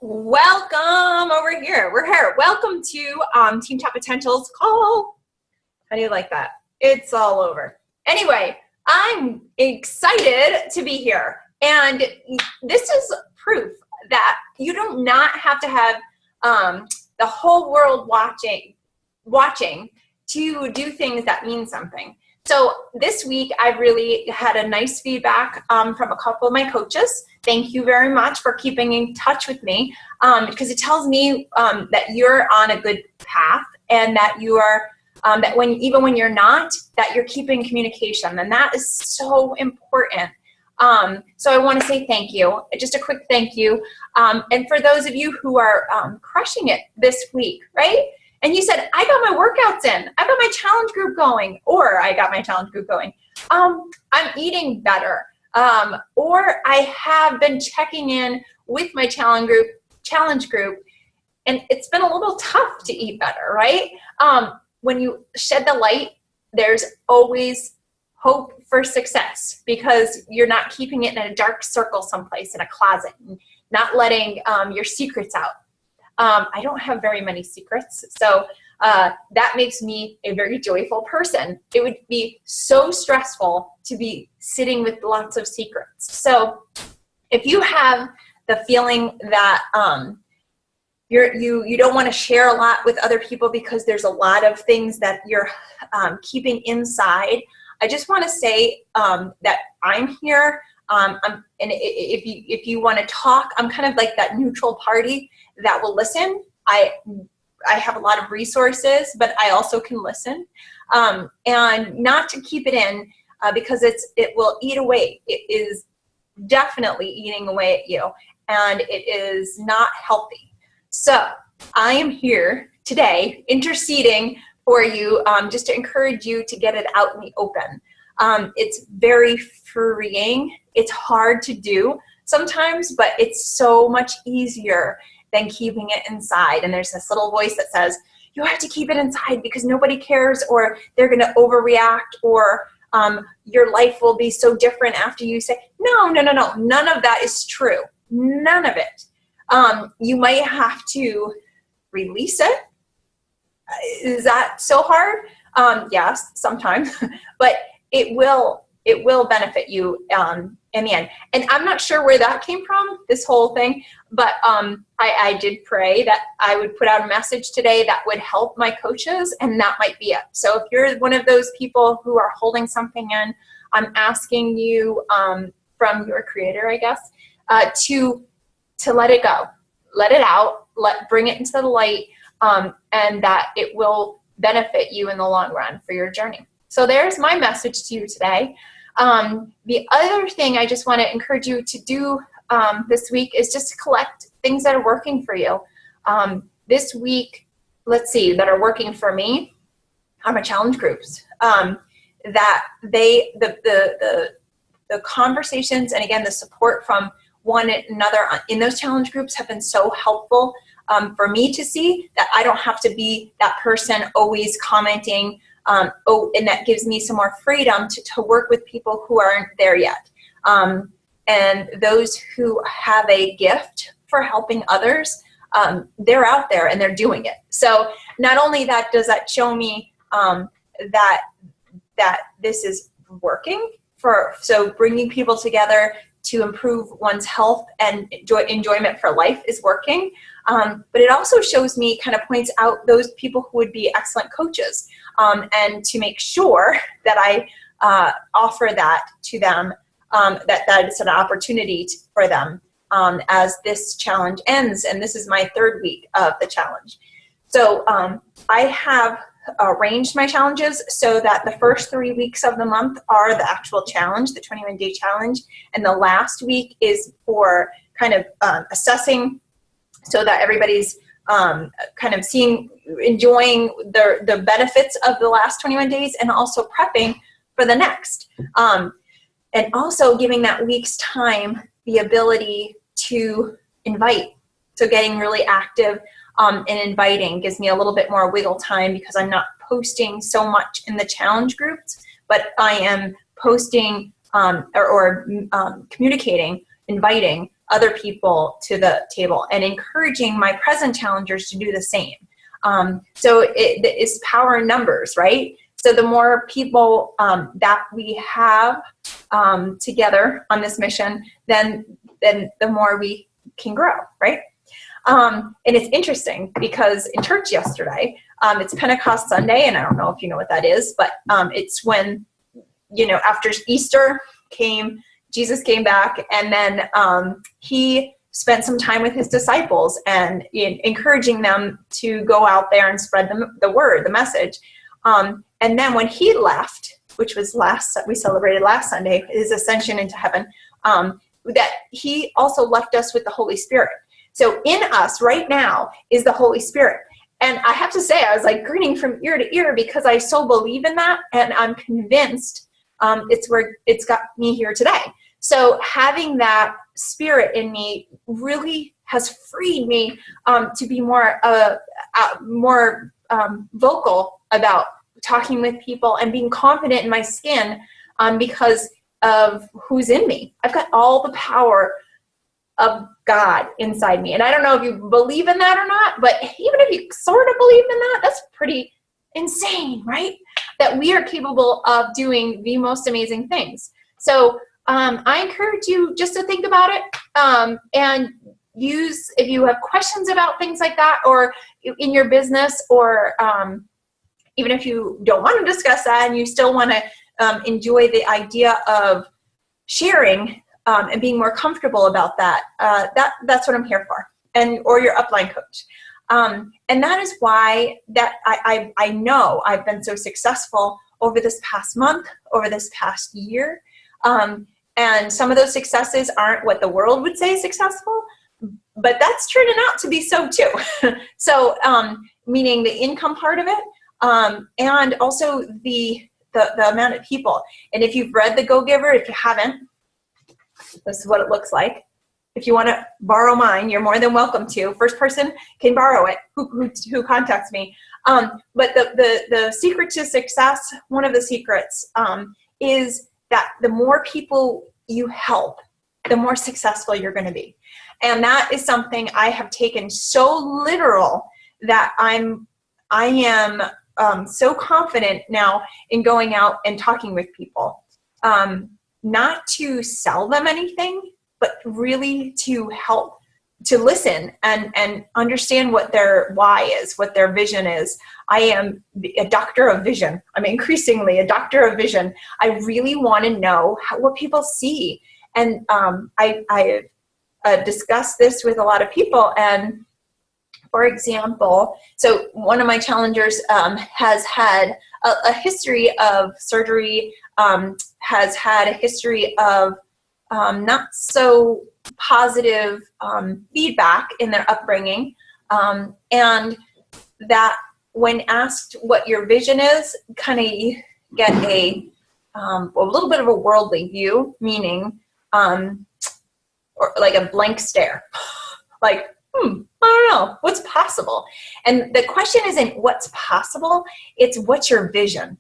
Welcome over here. We're here. Welcome to Team Top Potential's call. How do you like that? It's all over. Anyway, I'm excited to be here. And this is proof that you do not have to have the whole world watching to do things that mean something. So this week, I've really had a nice feedback from a couple of my coaches. Thank you very much for keeping in touch with me because it tells me that you're on a good path and that you are, that even when you're not, that you're keeping communication, and that is so important. So I want to say thank you, just a quick thank you. And for those of you who are crushing it this week, right? And you said, I got my workouts in, I got my challenge group going, or I got my challenge group going. I'm eating better, or I have been checking in with my challenge group, and it's been a little tough to eat better, right? When you shed the light, there's always hope for success because you're not keeping it in a dark circle someplace in a closet, and not letting your secrets out. I don't have very many secrets, so that makes me a very joyful person. It would be so stressful to be sitting with lots of secrets. So if you have the feeling that you don't want to share a lot with other people because there's a lot of things that you're keeping inside, I just want to say that I'm here. And if you want to talk, I'm kind of like that neutral party that will listen. I have a lot of resources, but I also can listen, and not to keep it in because it will eat away. It is definitely eating away at you, and it is not healthy. So I am here today interceding for you, just to encourage you to get it out in the open. It's very freeing. It's hard to do sometimes, but it's so much easier than keeping it inside. And there's this little voice that says, you have to keep it inside because nobody cares, or they're going to overreact, or your life will be so different after you say, no. None of that is true. None of it. You might have to release it. Is that so hard? Yes, sometimes, but it will benefit you in the end. And I'm not sure where that came from, this whole thing, but I did pray that I would put out a message today that would help my coaches, and that might be it. So if you're one of those people who are holding something in, I'm asking you from your creator, I guess, to let it go, let it out, bring it into the light, and that it will benefit you in the long run for your journey. So there's my message to you today. The other thing I just want to encourage you to do this week is just to collect things that are working for you. This week, let's see, that are working for me are my challenge groups. That the conversations, and again, the support from one another in those challenge groups have been so helpful for me to see that I don't have to be that person always commenting. And that gives me some more freedom to work with people who aren't there yet. And those who have a gift for helping others, they're out there and they're doing it. So not only that does that show me that this is working so bringing people together to improve one's health and enjoyment for life is working. But it also shows me, kind of points out those people who would be excellent coaches, and to make sure that I offer that to them, that it's an opportunity for them as this challenge ends. And this is my third week of the challenge. So I have arranged my challenges so that the first 3 weeks of the month are the actual challenge, the 21-day challenge, and the last week is for kind of assessing, so that everybody's kind of enjoying the benefits of the last 21 days, and also prepping for the next. And also giving that week's time the ability to invite. So getting really active and inviting gives me a little bit more wiggle time, because I'm not posting so much in the challenge groups, but I am posting or communicating, inviting other people to the table and encouraging my present challengers to do the same. So it's power in numbers, right? So the more people that we have together on this mission, then the more we can grow, right? And it's interesting because in church yesterday, it's Pentecost Sunday, and I don't know if you know what that is, but it's when, after Easter Jesus came back, and then he spent some time with his disciples and encouraging them to go out there and spread the word, the message. And then when he left, which was we celebrated last Sunday, his ascension into heaven, that he also left us with the Holy Spirit. So in us right now is the Holy Spirit. And I have to say, I was like grinning from ear to ear because I so believe in that. And I'm convinced it's where it's got me here today. So having that spirit in me really has freed me to be more vocal about talking with people and being confident in my skin because of who's in me. I've got all the power of God inside me. And I don't know if you believe in that or not, but even if you sort of believe in that, that's pretty insane, right? That we are capable of doing the most amazing things. So I encourage you just to think about it and if you have questions about things like that, or in your business, or even if you don't want to discuss that and you still want to enjoy the idea of sharing and being more comfortable about that, that's what I'm here for, or your upline coach. And that is why that I know I've been so successful over this past month, over this past year. And some of those successes aren't what the world would say successful, but that's turning out to be so too. So meaning the income part of it, and also the amount of people. And if you've read The Go-Giver, if you haven't, this is what it looks like. If you want to borrow mine, you're more than welcome to. First person can borrow it who contacts me. But the secret to success, one of the secrets is that the more people you help, the more successful you're going to be. And that is something I have taken so literal that I am so confident now in going out and talking with people, not to sell them anything, but really to help, to listen and understand what their why is, what their vision is. I am a doctor of vision. I'm increasingly a doctor of vision. I really want to know what people see. And I discussed this with a lot of people. And for example, so one of my challengers has had a history of surgery, has had a history of not so positive feedback in their upbringing, and that when asked what your vision is, kind of get a little bit of a worldly view, meaning or like a blank stare, like, I don't know, what's possible? And the question isn't what's possible, it's what's your vision.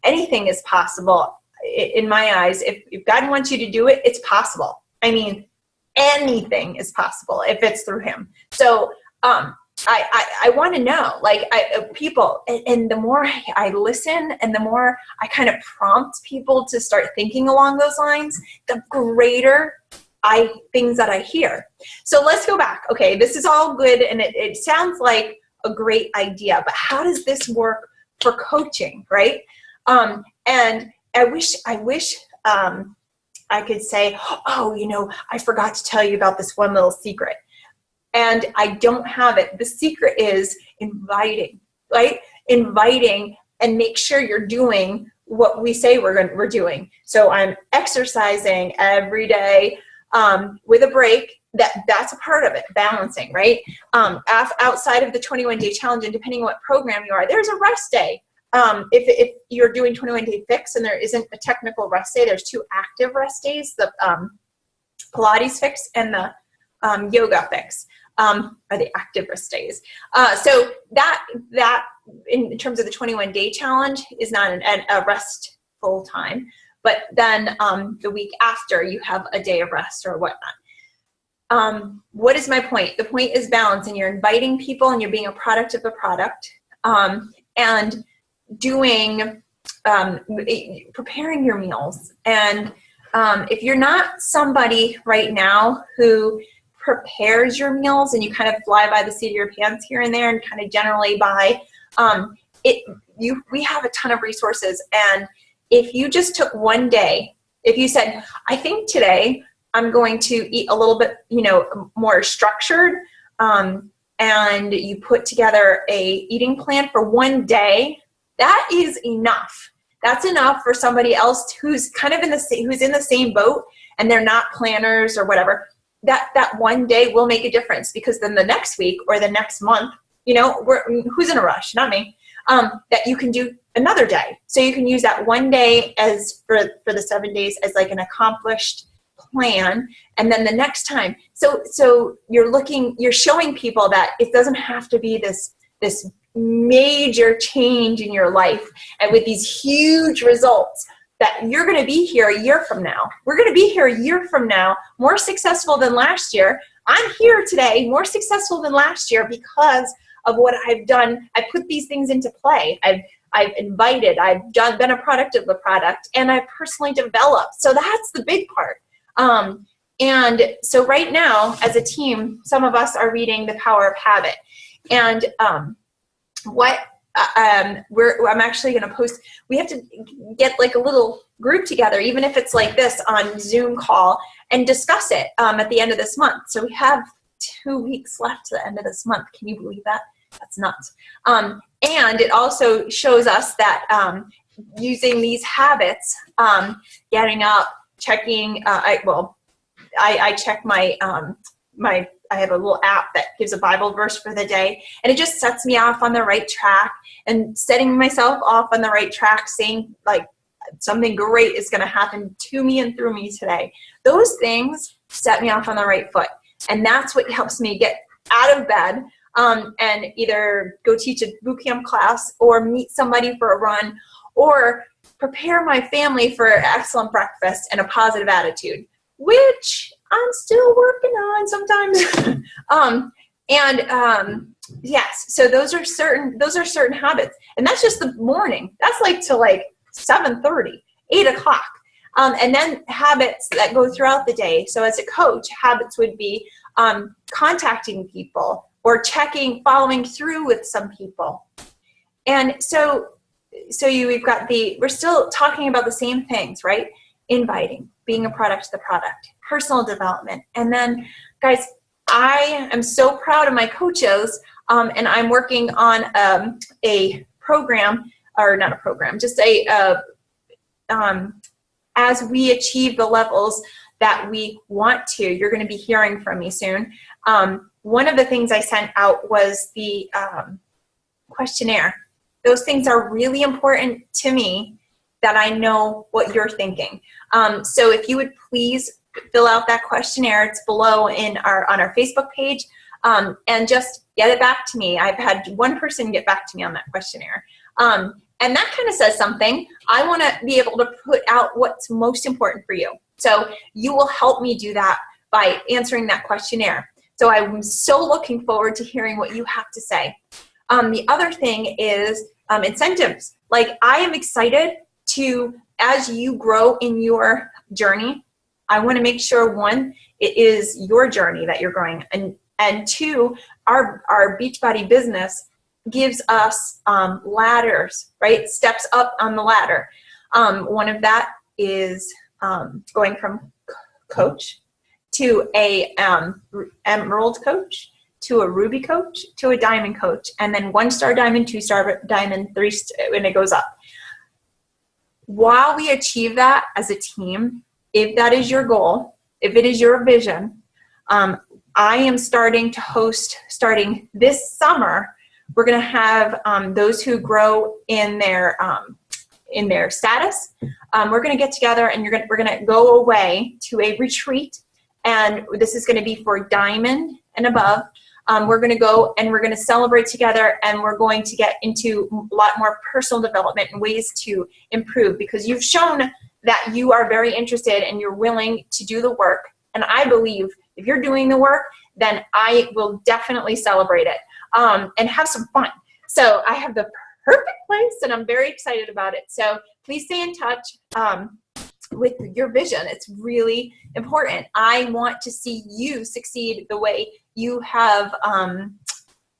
Anything is possible in my eyes. If God wants you to do it, it's possible. I mean, anything is possible if it's through him. So I want to know, like, people, and the more I listen and the more I kind of prompt people to start thinking along those lines, the greater things that I hear. So let's go back. Okay, this is all good, and it sounds like a great idea, but how does this work for coaching, right? And I wish I could say, I forgot to tell you about this one little secret. And I don't have it. The secret is inviting, right? Inviting, and make sure you're doing what we say we're doing. So I'm exercising every day with a break. That's a part of it, balancing, right? Outside of the 21-day challenge, and depending on what program you are, there's a rest day. If you're doing 21-day fix and there isn't a technical rest day, there's 2 active rest days, the Pilates fix and the yoga fix are the active rest days. So that in terms of the 21-day challenge is not a rest full time, but then the week after you have a day of rest or whatnot. what is my point? The point is balance, and you're inviting people and you're being a product of the product, and doing, preparing your meals. And if you're not somebody right now who prepares your meals and you kind of fly by the seat of your pants here and there and kind of generally buy, we have a ton of resources. And if you just took one day, if you said, I think today I'm going to eat a little bit, more structured, and you put together a eating plan for one day, that is enough. That's enough for somebody else who's kind of who's in the same boat and they're not planners or whatever. That one day will make a difference, because then the next week or the next month, who's in a rush? Not me. That you can do another day. So you can use that one day as for the 7 days as like an accomplished plan. And then the next time, so you're showing people that it doesn't have to be this major change in your life and with these huge results, that you're going to be here a year from now. We're going to be here a year from now, more successful than last year. I'm here today, more successful than last year because of what I've done. I put these things into play. I've invited, been a product of the product, and I've personally developed. So that's the big part. And so right now, as a team, some of us are reading The Power of Habit. And I'm actually going to post, we have to get like a little group together, even if it's like this on Zoom call, and discuss it at the end of this month. So we have 2 weeks left to the end of this month. Can you believe that? That's nuts. And it also shows us that using these habits, getting up, checking, I check my, I have a little app that gives a Bible verse for the day, and it just sets me off on the right track, and setting myself off on the right track, saying like something great is going to happen to me and through me today. Those things set me off on the right foot. And that's what helps me get out of bed and either go teach a boot camp class or meet somebody for a run or prepare my family for an excellent breakfast and a positive attitude, which I'm still working on sometimes. Yes, so those are certain habits. And that's just the morning. That's like till like 7:30, 8 o'clock. And then habits that go throughout the day. So as a coach, habits would be contacting people or following through with some people. And so we're still talking about the same things, right? Inviting, being a product of the product, personal development. And then, guys, I am so proud of my coaches, and I'm working on a program, or not a program, just as we achieve the levels that we want to. You're going to be hearing from me soon. One of the things I sent out was the questionnaire. Those things are really important to me, that I know what you're thinking. So if you would please fill out that questionnaire, it's below on our Facebook page, and just get it back to me. I've had one person get back to me on that questionnaire. And that kind of says something. I want to be able to put out what's most important for you. So you will help me do that by answering that questionnaire. So I'm so looking forward to hearing what you have to say. The other thing is incentives. Like, I am excited to, as you grow in your journey, I want to make sure, one, it is your journey that you're growing, and two, our Beachbody business gives us ladders, right? Steps up on the ladder. One of that is going from coach to a emerald coach, to a ruby coach, to a diamond coach, and then 1-star diamond, 2-star diamond, 3-star, and it goes up. While we achieve that as a team, if that is your goal, if it is your vision, I am starting to host, starting this summer, we're going to have those who grow in their status. We're going to get together, and we're going to go away to a retreat, and this is going to be for diamond and above. We're going to go and we're going to celebrate together, and we're going to get into a lot more personal development and ways to improve, because you've shown that you are very interested and you're willing to do the work. And I believe If you're doing the work, then I will definitely celebrate it and have some fun. So I have the perfect place, and I'm very excited about it. So please stay in touch with your vision. It's really important. I want to see you succeed the way you have,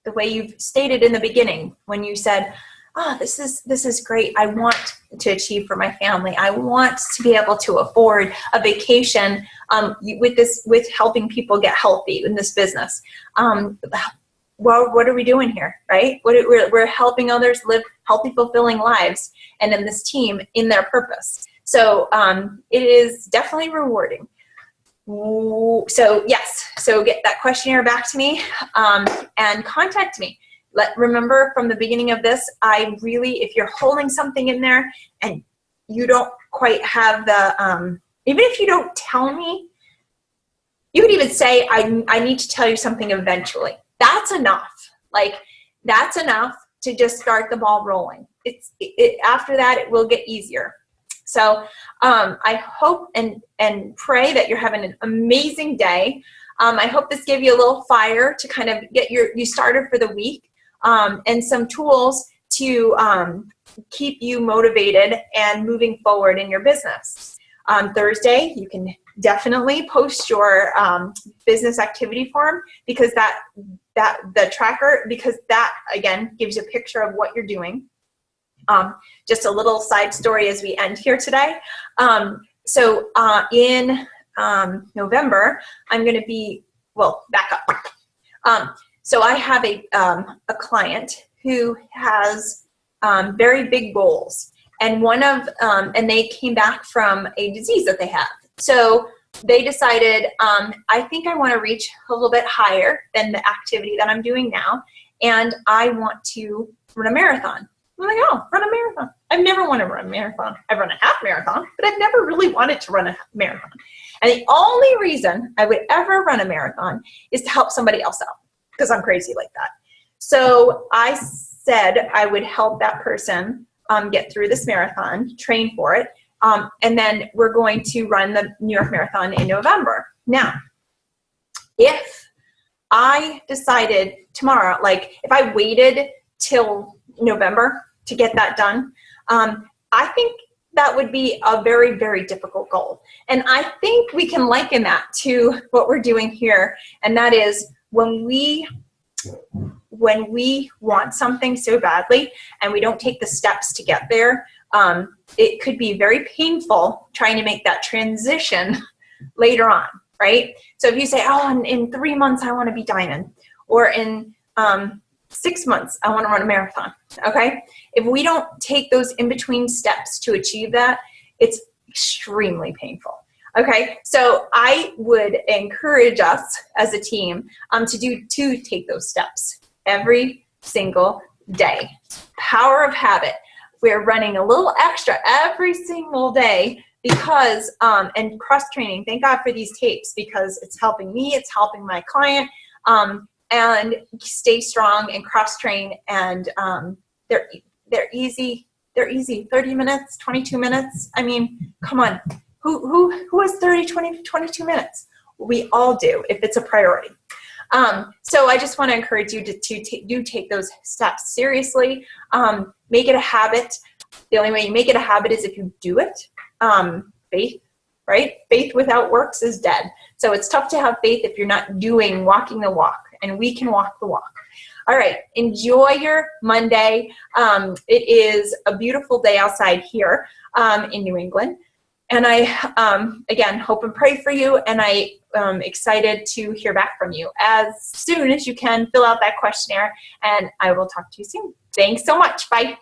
the way you've stated in the beginning when you said, oh, this is great. I want to achieve for my family. I want to be able to afford a vacation with helping people get healthy in this business. Well, what are we doing here, right? We're helping others live healthy, fulfilling lives, and in this team, in their purpose. So it is definitely rewarding. So yes, so get that questionnaire back to me and contact me. Remember from the beginning of this, if you're holding something in there and you don't quite have the, even if you don't tell me, you could even say, I need to tell you something eventually. That's enough. Like, that's enough to just start the ball rolling. After that, it will get easier. So I hope and pray that you're having an amazing day. I hope this gave you a little fire to kind of get you started for the week, and some tools to keep you motivated and moving forward in your business. Thursday, you can definitely post your business activity form, because the tracker, because that again gives you a picture of what you're doing. Just a little side story as we end here today. So in November, I'm going to be, well, back up. So I have a client who has very big goals, and and they came back from a disease that they have. So they decided, I think I want to reach a little bit higher than the activity that I'm doing now, and I want to run a marathon. I'm like, oh, run a marathon. I've never wanted to run a marathon. I've run a half marathon, but I've never really wanted to run a marathon. And the only reason I would ever run a marathon is to help somebody else out, because I'm crazy like that. So I said I would help that person get through this marathon, train for it, and then we're going to run the New York Marathon in November. Now, if I decided tomorrow, like if I waited till November to get that done, I think that would be a very, very difficult goal. And I think we can liken that to what we're doing here, and that is when we want something so badly and we don't take the steps to get there, it could be very painful trying to make that transition later on, right? So if you say, oh, in 3 months I want to be diamond, or in 6 months I want to run a marathon, okay? If we don't take those in-between steps to achieve that, it's extremely painful. Okay, so I would encourage us as a team to take those steps every single day. Power of habit. We're running a little extra every single day because, and cross-training, thank God for these tapes, because it's helping me, it's helping my client, and stay strong and cross-train, and they're easy. They're easy. 30 minutes, 22 minutes. I mean, come on. Who has 30, 20, 22 minutes? We all do, if it's a priority. So I just want to encourage you to take those steps seriously. Make it a habit. The only way you make it a habit is if you do it. Faith, right? Faith without works is dead. So it's tough to have faith if you're not walking the walk, and we can walk the walk. All right, enjoy your Monday. It is a beautiful day outside here in New England. And I, again, hope and pray for you, and I am excited to hear back from you. As soon as you can, fill out that questionnaire, and I will talk to you soon. Thanks so much. Bye.